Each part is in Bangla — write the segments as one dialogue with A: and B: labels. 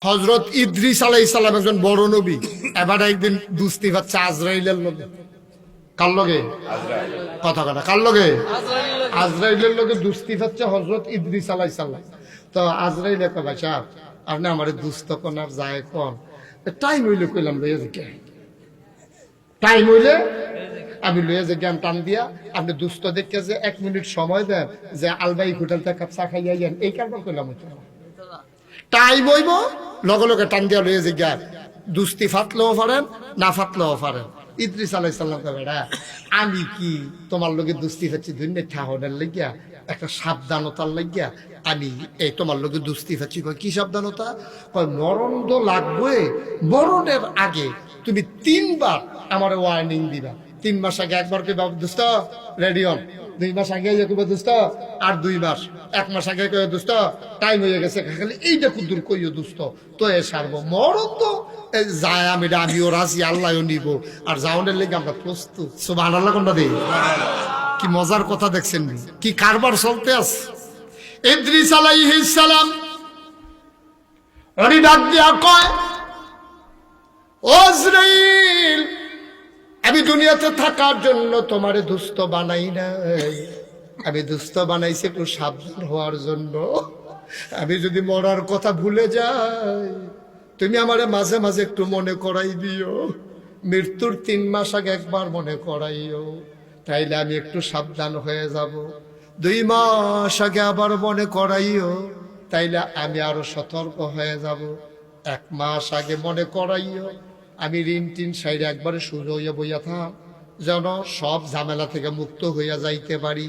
A: হযরত ইদ্রিস আলাইহিস সালাম একজন বড় নবী। এবার একদিন দুস্তি হচ্ছে আজরাইলের লগে। কার লগে? কথা কথা কার লগে? আজরাইলের লগে দুস্তি হচ্ছে হযরত ইদ্রিস আলাইহিস সালাম। তো আজরাইল কয় বাদশা আপনি আমারে দুস্ত কোন আর যায় কোন টাইম হইলে কইলাম লইয়া যে টাইম হইলে আমি লইয়া যে জ্ঞান টান দিয়া আপনি দুস্ত দেখে যে 1 মিনিট সময় দেন যে আলবাই হোটেল থেকে কাপ চা খাইয়া যান এই কারণে কইলাম টাইম হইব লগে লগে টান দিয়া লইয়া যে জ্ঞান দুস্তি ফাটলেও পারেন না ফাটলেও পারেন। ইদ্রিস আলাইহিস সালাম কয় বেটা আমি কি তোমার লগে দুস্তি হচ্ছে দুনিয়া ঠাহনের লাগিয়া একটা সাবধানতার লাগিয়া আমি এই তোমার লগে দুস্তি হচ্ছি। কয় কি সাবধানতা? কয় মরণ তো লাগবে, মরণের আগে তুমি 3 বার আমার ওয়ার্নিং দিবা। 3 মাস আগে একবার কইবা দোস্ত রেডি হন, 2 মাস আগে কইবা দোস্ত আর 2 মাস, 1 মাস আগে কইবা দোস্ত টাইম হয়ে গেছে, খালি এইটা কুদুর কইও দোস্ত তো এ সারবো। মরণ তো যায় আমিও রাজি, আল্লাহও নিব আর যাওনের লেগে আমরা প্রস্তুত। সুবহানাল্লাহ কোনটা দেই? কি মজার কথা দেখছেন, কি কারবার চলতে আছে। ইদ্রিস আলাইহিস সালাম ওরে ডাক দিয়া কয় ও আজরাইল আমি দুনিয়াতে থাকার জন্য তোমারে দুস্থ বানাই নাই, আমি দুস্থ বানাইছি একটু সাবধান হওয়ার জন্য। আমি যদি মরার কথা ভুলে যাই তুমি আমারে মাঝে মাঝে একটু মনে করাই দিও, মৃত্যুর 3 মাস আগে একবার মনে করাইও, তাইলে আমি একটু সাবধান হয়ে যাব। 2 মাস আগে আবার মনে করাইও, তাইলে আমি আরো সতর্ক হয়ে যাব। 1 মাস আগে মনে করাইও, আমি ঋণ টিন সাইডে একবারে শুরু হইয়া বইয়া থাক, যেন সব ঝামেলা থেকে মুক্ত হইয়া যাইতে পারি,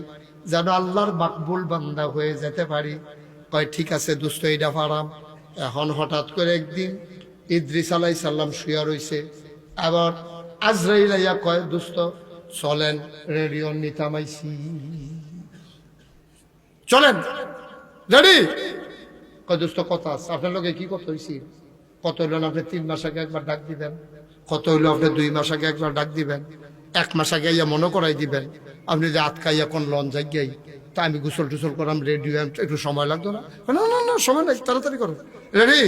A: যেন আল্লাহর মাকবুল বান্দা হয়ে যেতে পারি। কয় ঠিক আছে দুস্থ এইটা পারাম। এখন হঠাৎ করে একদিন ইদ্রিস আলাইহিস সালাম শুয়া রইছে, আবার আজরাইল আইয়া কয় দুস্থ চলেন রেডিও নিতামাইছি, চলেন রেডি। কয় দুস্থ কথা আছে আপনার লগে কি কথা হইছি? কত হইল আপনি 3 মাস আগে একবার ডাক দিবেন, কত হইল আপনি 2 মাস আগে একবার ডাক দিবেন, 1 মাস আগে ইয়া মনে করাই দিবেন। আপনি যে আটকাইয়া কোন লন যাই তা আমি গোসল টুসল করাম রেডি, একটু সময় লাগতো না? না না না সময় নাই, তাড়াতাড়ি করো রেডি।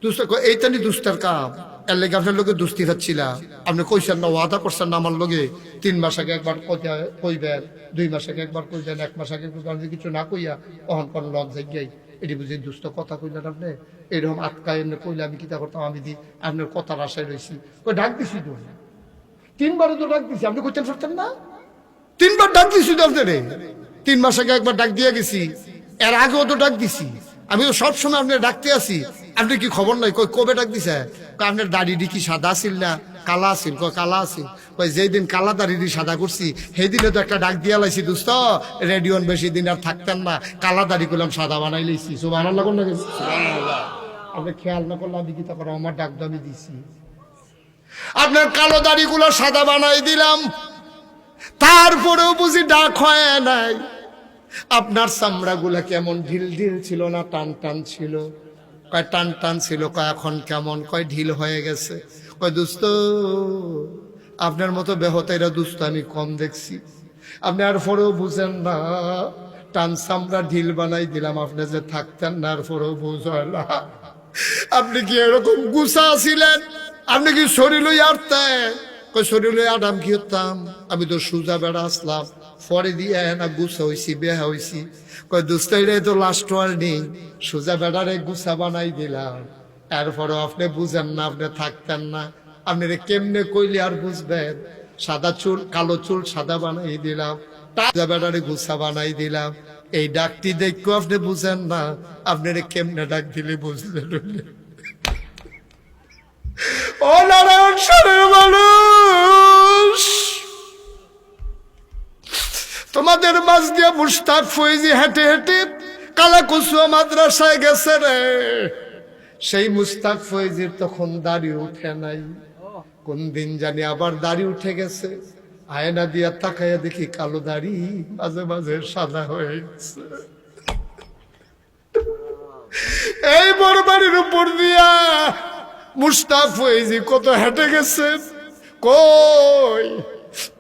A: দুস্ত এইটা নি দুস্তার কাম, এর লেগে আপনার লোকে দুস্তি হচ্ছিলা। আপনি কইছেন না, ওয়াদা করছেন না আমার লগে 3 মাস আগে একবার কইবেন, 2 মাস আগে একবার কইবেন, 1 মাস আগে কিছু না কইয়া অহন কোন লন যাই এটি বুঝি দুস্থ কথা কইলেন আপনি। এরকম আটকায় এমনি কইলে আমি কিতা করতাম? আমি দি আপনার কথার আশায় রয়েছি। ওই ডাক দিছি তো 3 বারে তো ডাক দিছি, আপনি কইতেন পারতেন না? 3 বার ডাক দিছি তো আপনারে। 3 মাস আগে একবার ডাক দিয়ে গেছি, এর আগেও তো ডাক দিছি। আমি তো সবসময় আপনার ডাকতে আসি, আপনি কি খবর নাই? কই কবে ডাক দিছে? আপনার দাড়ি কি সাদা ছিল না কালা আছিল? কয় কালা আছিল। কই যেই দিন কালা দাড়ি সাদা করছি সেই দিনে তো একটা ডাক দিয়া লাইছি দোস্ত রেডিওন বেশি দিন আর থাকতেন না, কালা দাড়ি করলাম সাদা বানাই লাইছি। সুবহানাল্লাহ কোন না? আপনি খেয়াল না করলে আমি কি তা করে আমার ডাক দামি দিছি, আপনার কালো দাড়ি গুলো সাদা বানাই দিলাম, তারপরেও বুঝি ডাক হয় নাই। আপনার চামড়া গুলা কেমন ঢিল ঢিল ছিল না টান টান ছিল? কয় টান টান ছিল। কয় এখন কেমন? কয় ঢিল হয়ে গেছে। কয় দোস্ত আপনার মতো বেহতাইরা দোস্ত আমি কম দেখছি, আপনি আর পরেও বুঝেন না, টান চামড়া ঢিল বানাই দিলাম, আপনি যে থাকতেন না আর পরেও বুঝায় না। আপনি কি এরকম গুছা ছিলেন? আপনি কি শরীর আটতেন? কই শরীর আটাম কি হতাম? আমি তো সুজা বেড়া আসলাম, পরে দিয়ে না গুছা হইছি বেহা হইছি। কই দুস্তাইরে তো লাস্ট ওয়ার্নিং, সুজা বেড়ারে গুছা বানাই দিলাম, এরপরও আপনি বুঝেন না, আপনি থাকতেন না। আপনি কেমনে কইলে আর বুঝবেন? সাদা চুল কালো চুল সাদা বানাই দিলাম, সুজা বেড়ারে গুছা বানাই দিলাম। এই ডাকটি দেখো আপনি বুঝেন না, আপনারে কেমনে ডাক দিলে বুঝলেন? ও নারায়ণ স্বরের মানুষ, তোমাদের মাঝ দিয়ে মুস্তাক ফৈজি হেঁটে হেঁটে কালাকুসুয়া মাদ্রাসায় গেছে রে। সেই মুস্তাক ফৈজির তখন দাড়ি উঠে নাই, কোন দিন জানি আবার দাড়ি উঠে গেছে। আয়না দিয়া তাকাইয়া দেখি কালো দাড়ি মাঝে মাঝে সাদা হয়ে গেছে। এই বড় বাড়ির উপর দিয়া মুস্তাক ফৈজি কত হেঁটে গেছে, কই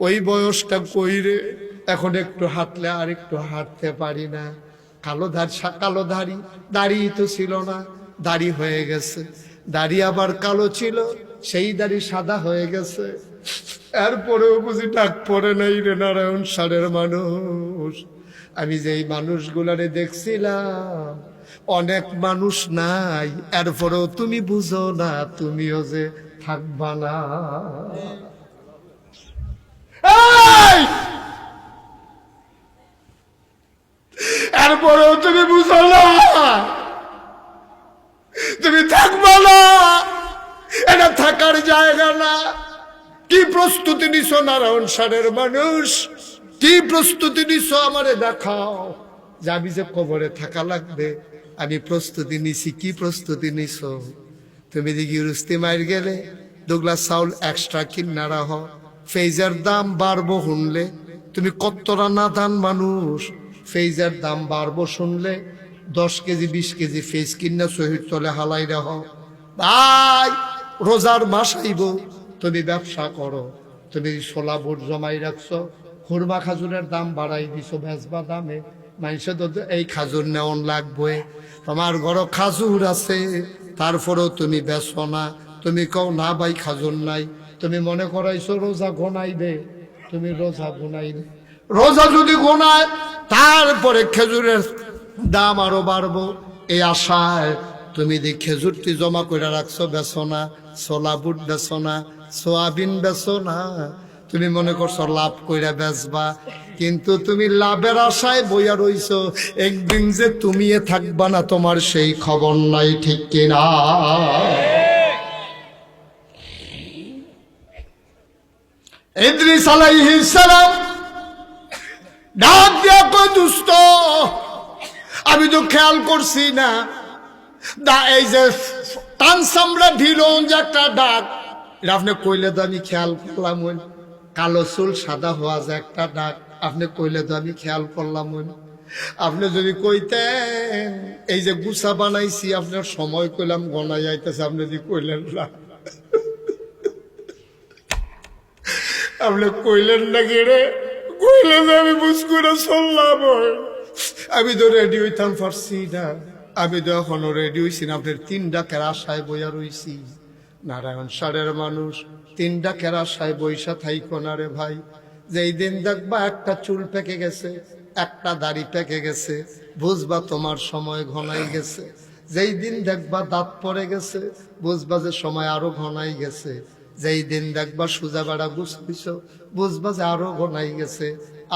A: ওই বয়সটা কই রে? এখন একটু হাঁটলে আর একটু হাঁটতে পারি না। কালো ধারি দাড়ি তো ছিল না, দাড়ি হয়ে গেছে, দাড়ি আবার কালো ছিল, সেই দাড়ি সাদা হয়ে গেছে। এরপরেও বুঝি ডাক পড়ে নাই রে নারায়ণ সারের মানুষ। আমি যেই মানুষগুলারে দেখছিলাম, অনেক মানুষ নাই, এরপরেও তুমি বুঝো না তুমিও যে থাকবা না। এরপরেও তুমি বুঝো না তুমি থাকবা না, এটা থাকার জায়গা না। কি প্রস্তুতি নিছ নারায়ণ সারের মানুষ, কি প্রস্তুতি নিছ আমারে দেখাও। যে আমি যে কবরে থাকা লাগবে, আমি প্রস্তুতি নিছি। কি প্রস্তুতি নিছ? তুমি দেখি রুস্তি মাইর গেলে দুগলা চাউল এক্সট্রা কিনা রাহ, ফেজের দাম বাড়বো শুনলে তুমি কতটা নাদান মানুষ। ফেজের দাম বাড়বো শুনলে 10 কেজি 20 কেজি ফেজ কিনা শহীদ তলে হালাই রাহ। ভাই রোজার মাস আইব, তুমি ব্যবসা করো, তুমি 16 বুট জমাই রাখছো, খুরমা খাজুরের দাম বাড়াই দিছো বেচবা দামে, মানুষে তো এই খাজুর নেওয়ান লাগবে। তোমার ঘর খাজুর আছে, তারপরেও তুমি বেচো না। তুমি কও না ভাই খাজুর নাই, তুমি মনে করাইছো রোজা ঘনাইবে, তুমি রোজা ঘনাইবে। রোজা যদি ঘনায় তারপরে খেজুরের দাম আরো বাড়বো, এই আশায় তুমি যে খেজুরটি জমা করে রাখছো বেচো না, ছোলা বুট বেচো না, সোয়াবিন বেচো না। তুমি মনে করছো লাভ কইরা বেচবা, কিন্তু তুমি লাভের আশায় বইয়া রইছো। একদিন যে তুমি থাকবা না তোমার সেই খবর নাই, ঠিক কিনা? ইদ্রিস আলাইহিস সালাম ডাক দিয়া কই, দুষ্ট আমি তো খেয়াল করছি না, এই যে টান চামড়া ঢিলন যে একটা ডাক, এটা আপনি কইলে তো আমি খেয়াল করলাম। কালো চুল সাদা হওয়া যে একটা ডাক, আপনি কইলে তো আমি খেয়াল করলাম। আপনি যদি কইতেন এই যে গুছা বানাইছি, আপনার সময় কইলাম গনাই আইতেছে, আপনি যদি কইলেন না, আপনি কইলেন না কেড়ে, কইলে যে আমি বুঝ করে চললাম। আমি তো রেডি হইতাম পারছি না, আমি তো এখনো রেডি হইছি না। আপনার 3 ডাকের আশায় বইয়া রইছি। নারায়ণ সারের মানুষ 3 ডাকের আশায় বইসা থাইকো না রে ভাই। যেই দিন দেখবা একটা চুল পেকে গেছে, একটা দাড়ি পেকে গেছে, বুঝবা তোমার সময় ঘনাই গেছে। যেই দিন দেখবা দাঁত পড়ে গেছে, বুঝবা যে সময় আরো ঘনাই গেছে। যেই দিন দেখবা সুজা বেড়া গুছবিছ, বুঝবা যে আরো ঘনাই গেছে।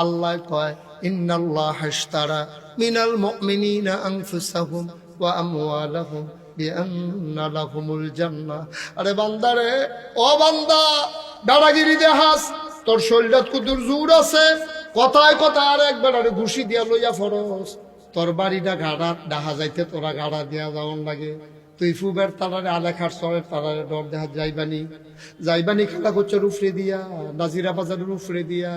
A: আল্লাহ কয়, ইন্নাল্লাহা ইশতারা মিনাল মুমিনিনা আনফুসাহুম ওয়া আমওয়ালাহুম বিআন্না লাহুমুল জান্নাহ। আরে বান্দারে, ও বান্দা, দাঁড়াগিরি দেখাস, তোর শরীরত কুদুর জোর আছে, কথায় কথায় আর একবার আরে ঘুষি দিয়া লইয়া ফরস। তোর বাড়িটা গাড়া দেখা যাইতে তোরা গাড়া দিয়া যাওয়ার লাগে। তুই ফুবের তারারে আলেখার সরের তারারে ডর দেখা যাইবানি খেলা করছে উফরে দিয়া, নাজিরা বাজারের উফরে দিয়া,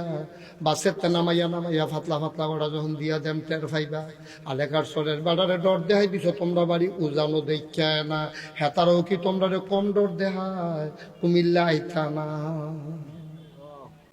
A: বাসের তে নামাইয়া নামাইয়া ফাতলা ফাতলা ওরা যখন দিয়া দেম টের ফাইবা। আলেখার সরের বাড়ারে ডর দেখাই দিছ তোমরা বাড়ি উজানো দেখা না, হেতারও কি তোমরা কম ডর দেখায়? কুমিল্লা আইতা না।